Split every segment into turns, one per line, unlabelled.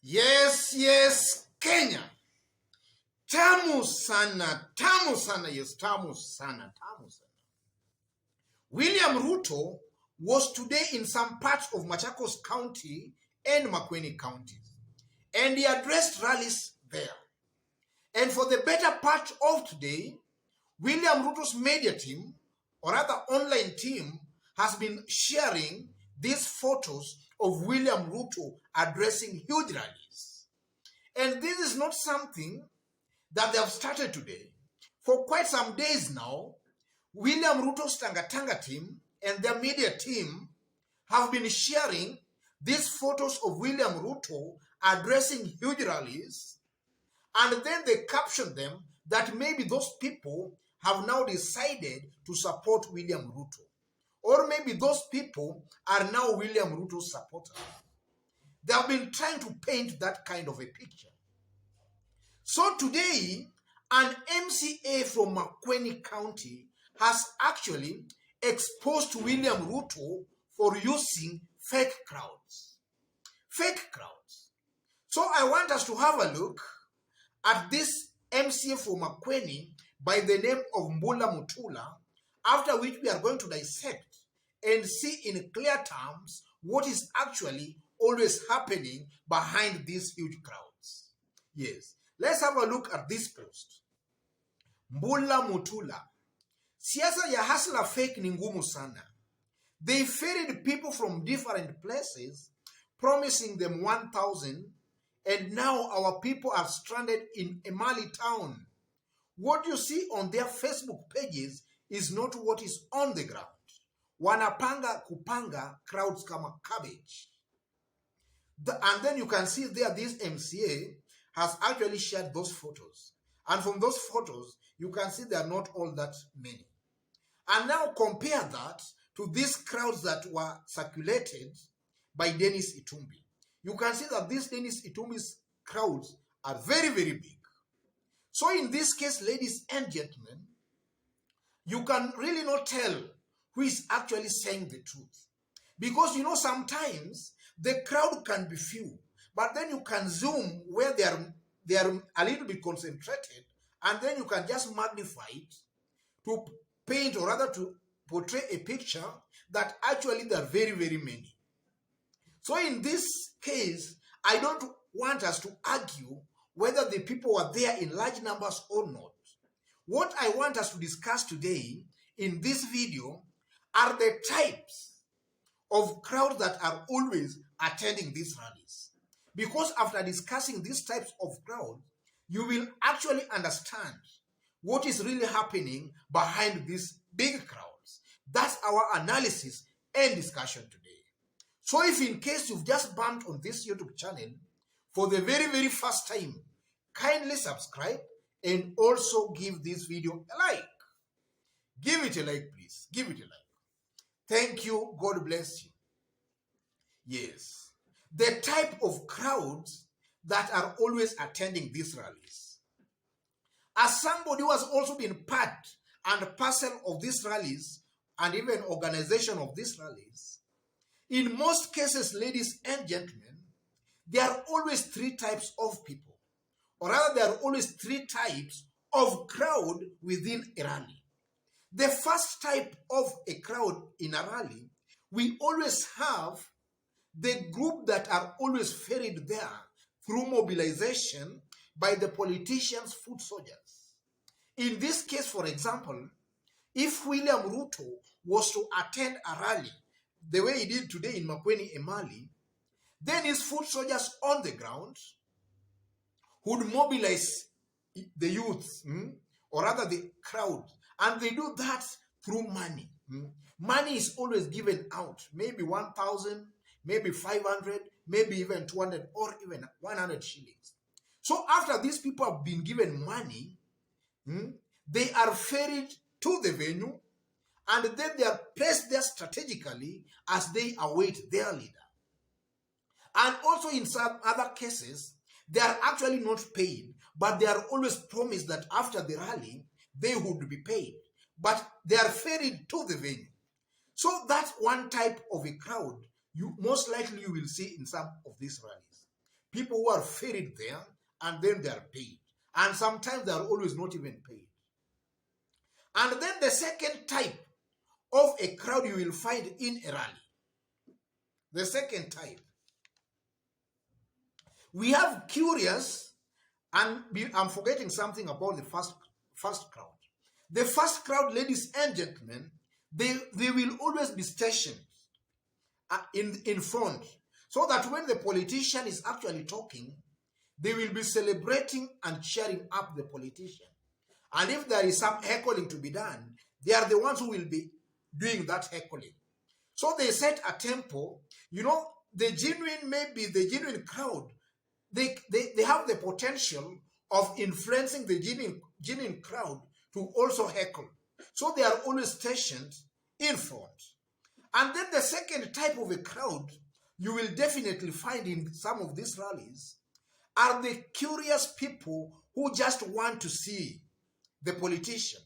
Yes, Kenya. Tamu sana, yes, tamu sana. William Ruto was today in some parts of Machakos County and Makueni counties, and he addressed rallies there. And for the better part of today, William Ruto's media team, or rather online team, has been sharing these photos of William Ruto addressing huge rallies. And this is not something that they have started today. For quite some days now, William Ruto's Tanga team and their media team have been sharing these photos of William Ruto addressing huge rallies, and then they caption them that maybe those people have now decided to support William Ruto. Or maybe those people are now William Ruto's supporters. They have been trying to paint that kind of a picture. So today, an MCA from Makueni County has actually exposed William Ruto for using fake crowds. Fake crowds. So I want us to have a look at this MCA from Makueni by the name of Mbula Mutula, after which we are going to dissect and see in clear terms what is actually always happening behind these huge crowds. Yes, let's have a look at this post. Mbula Mutula. Siasa ya hasla fake ni ngumu sana. They ferried people from different places, promising them 1,000, and now our people are stranded in Emali town. What you see on their Facebook pages is not what is on the ground. Wanapanga kupanga crowds kama cabbage. And then you can see there this MCA has actually shared those photos. And from those photos, you can see they are not all that many. And now compare that to these crowds that were circulated by Dennis Itumbi. You can see that these Dennis Itumbi's crowds are very, very big. So in this case, ladies and gentlemen, you can really not tell who is actually saying the truth. Because you know, sometimes the crowd can be few, but then you can zoom where they are a little bit concentrated, and then you can just magnify it to paint, or rather to portray a picture that actually there are very, very many. So in this case, I don't want us to argue whether the people were there in large numbers or not. What I want us to discuss today in this video are the types of crowds that are always attending these rallies. Because after discussing these types of crowds, you will actually understand what is really happening behind these big crowds. That's our analysis and discussion today. So if in case you've just bumped on this YouTube channel for the very, very first time, kindly subscribe and also give this video a like. Give it a like, please. Give it a like. Thank you. God bless you. Yes. The type of crowds that are always attending these rallies. As somebody who has also been part and parcel of these rallies and even organization of these rallies, in most cases, ladies and gentlemen, there are always three types of people. Or rather, there are always three types of crowd within a rally. The first type of a crowd in a rally, we always have the group that are always ferried there through mobilization by the politicians' foot soldiers. In this case, for example, if William Ruto was to attend a rally the way he did today in Makueni, Emali, then his foot soldiers on the ground would mobilize the youth, or rather the crowd, and they do that through money. Money is always given out, maybe 1,000, maybe 500, maybe even 200, or even 100 shillings. So after these people have been given money, they are ferried to the venue, and then they are placed there strategically as they await their leader. And also in some other cases, they are actually not paid, but they are always promised that after the rally, they would be paid. But they are ferried to the venue. So that's one type of a crowd you most likely you will see in some of these rallies. people who are ferried there, and then they are paid. And sometimes they are always not even paid. And then the second type of a crowd you will find in a rally. The second type. We have curious, and I'm forgetting something about the first crowd. The first crowd, ladies and gentlemen, they will always be stationed in front, so that when the politician is actually talking, they will be celebrating and cheering up the politician. And if there is some heckling to be done, they are the ones who will be doing that heckling. So they set a tempo. You know, the genuine crowd, they have the potential of influencing the genuine crowd to also heckle. So they are always stationed in front. And then the second type of a crowd you will definitely find in some of these rallies are the curious people who just want to see the politician.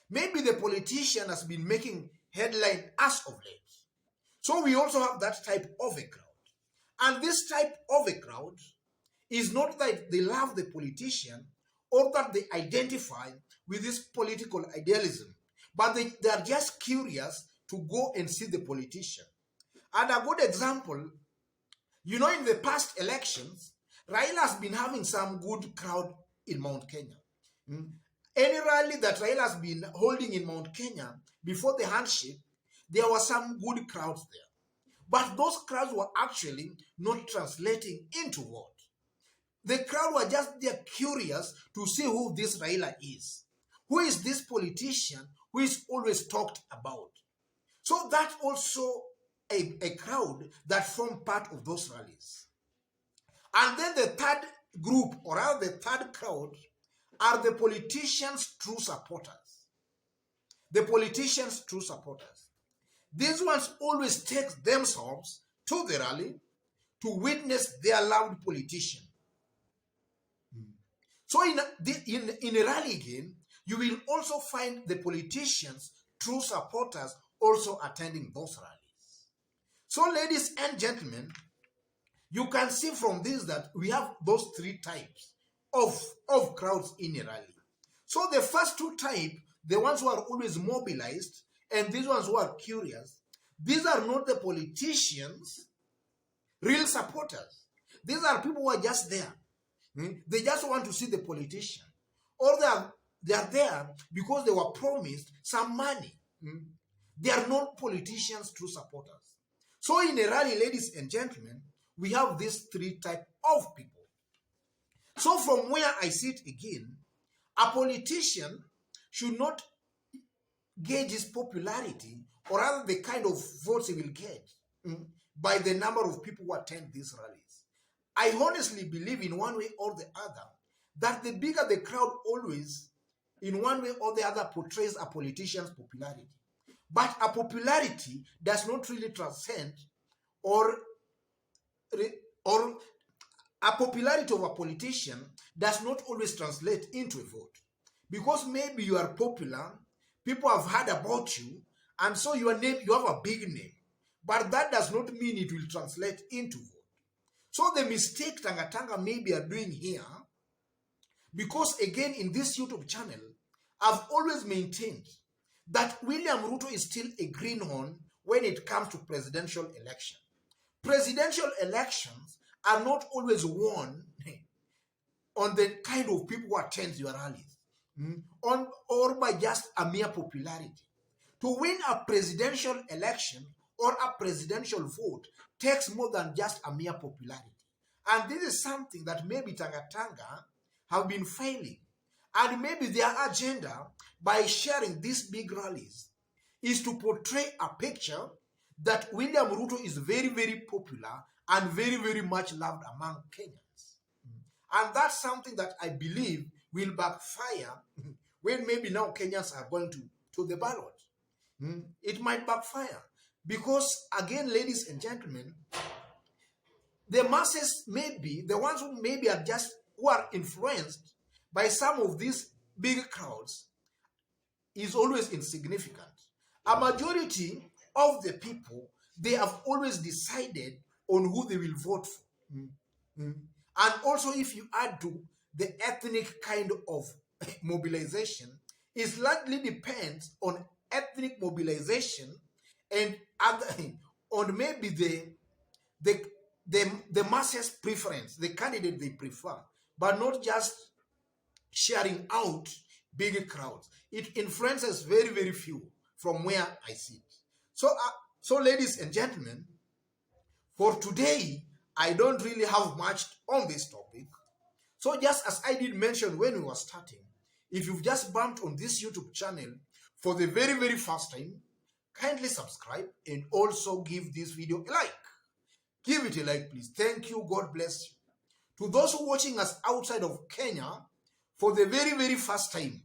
Maybe the politician has been making headline as of late. So we also have that type of a crowd. And this type of a crowd is not that they love the politician or that they identify with this political idealism, but they are just curious to go and see the politician. And a good example, you know, in the past elections, Raila has been having some good crowd in Mount Kenya. Any rally that Raila has been holding in Mount Kenya before the handshake, there were some good crowds there. But those crowds were actually not translating into what? The crowd were just there curious to see who this Raila is. Who is this politician who is always talked about? So that's also a crowd that formed part of those rallies. And then the third group, or rather the third crowd, are the politicians' true supporters. The politicians' true supporters. These ones always take themselves to the rally to witness their loved politician. So in a rally again, you will also find the politicians' true supporters also attending those rallies. So ladies and gentlemen, you can see from this that we have those three types of crowds in a rally. So the first two types, the ones who are always mobilized, and these ones who are curious, these are not the politicians' real supporters. These are people who are just there. They just want to see the politician. Or they are there because they were promised some money. They are not politicians' true supporters. So in a rally, ladies and gentlemen, we have these three types of people. So from where I sit again, a politician should not gauge his popularity, or rather the kind of votes he will get, by the number of people who attend these rallies. I honestly believe in one way or the other that the bigger the crowd always, in one way or the other, portrays a politician's popularity. But a popularity does not really transcend, or a popularity of a politician does not always translate into a vote. Because maybe you are popular, people have heard about you, and so your name, you have a big name. But that does not mean it will translate into vote. So the mistake Tanga maybe are doing here, because again in this YouTube channel, I've always maintained that William Ruto is still a greenhorn when it comes to presidential election. Presidential elections are not always won on the kind of people who attend your rallies, or by just a mere popularity. To win a presidential election or a presidential vote takes more than just a mere popularity. And this is something that maybe Tanga have been failing. And maybe their agenda, by sharing these big rallies, is to portray a picture that William Ruto is very, very popular and very, very much loved among Kenyans. And that's something that I believe will backfire when maybe now Kenyans are going to the ballot. It might backfire. Because, again, ladies and gentlemen, the masses maybe, the ones who maybe are just, who are influenced by some of these big crowds, is always insignificant. A majority of the people, they have always decided on who they will vote for. And also, if you add to the ethnic kind of mobilization, it largely depends on ethnic mobilization and other on maybe the the masses preference, the candidate they prefer, but not just sharing out big crowds. It influences very, very few from where I sit. So ladies and gentlemen, for today, I don't really have much on this topic. So just as I did mention when we were starting, if you've just bumped on this YouTube channel for the very, very first time, kindly subscribe and also give this video a like. Give it a like, please. Thank you. God bless you. To those who are watching us outside of Kenya for the very, very first time,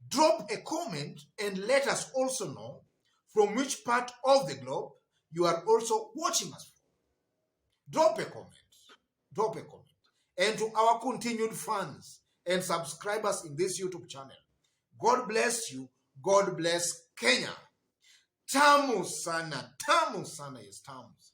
drop a comment and let us also know from which part of the globe you are also watching us from. Drop a comment. Drop a comment. And to our continued fans and subscribers in this YouTube channel, God bless you. God bless Kenya. Tamu sana, yes, tamu sana.